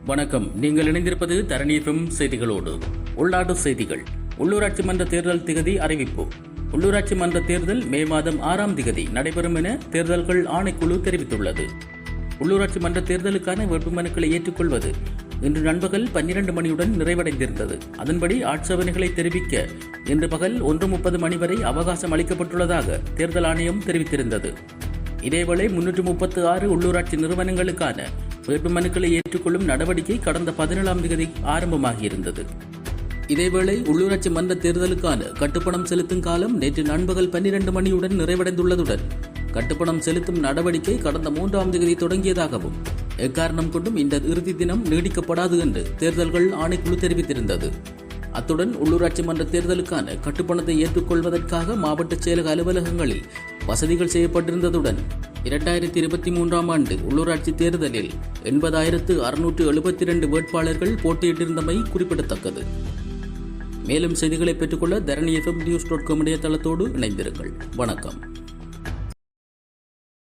வணக்கம். நீங்கள் இணைந்திருப்பது தரணி FM செய்திகளோடு. உள்நாட்டு செய்திகள். உள்ளூராட்சி மன்ற தேர்தல் திகதி அறிவிப்பு. உள்ளூராட்சி மன்ற தேர்தல் மே மாதம் 6ஆம் திகதி நடைபெறும் என தேர்தல்கள் ஆணைக்குழு தெரிவித்துள்ளது. உள்ளூராட்சி மன்ற தேர்தலுக்கான வேட்புமனுக்களை ஏற்றுக்கொள்வது இன்று நண்பகல் 12 மணியுடன் நிறைவடைந்திருந்தது. அதன்படி ஆட்சேபனைகளை தெரிவிக்க இன்று பகல் 1:30 மணி வரை அவகாசம் அளிக்கப்பட்டுள்ளதாக தேர்தல் ஆணையம் தெரிவித்திருந்தது. இதேவேளை 336 உள்ளூராட்சி நிறுவனங்களுக்கான வேட்புமனுக்களை ஏற்றுக்கொள்ளும் நடவடிக்கை கடந்த 17ஆம் தேதி ஆரம்பமாகியிருந்தது. இதேவேளை உள்ளூராட்சி மன்ற தேர்தலுக்கான கட்டுப்பணம் செலுத்தும் காலம் நேற்று நண்பகல் 12 மணியுடன் நிறைவடைந்துள்ளதுடன் கட்டுப்பணம் செலுத்தும் நடவடிக்கை கடந்த 3ஆம் தேதி தொடங்கியதாகவும் எக்காரணம் கொண்டும் இந்த இறுதி தினம் நீடிக்கப்படாது என்று தேர்தல்கள் ஆணைக்குழு தெரிவித்திருந்தது. அத்துடன் உள்ளூராட்சி மன்ற தேர்தலுக்கான கட்டுப்பணத்தை ஏற்றுக்கொள்வதற்காக மாவட்ட செயலக அலுவலகங்களில் வசதிகள் செய்யப்பட்டிருந்ததுடன் 2023ஆம் ஆண்டு உள்ளூராட்சி தேர்தலில் 80,672 வேட்பாளர்கள் போட்டியிட்டிருந்தமை குறிப்பிடத்தக்கது. மேலும் செய்திகளை பெற்றுக்கொள்ள தரணி FM news.com இணையதளத்தோடு இணைந்திருங்கள். வணக்கம்.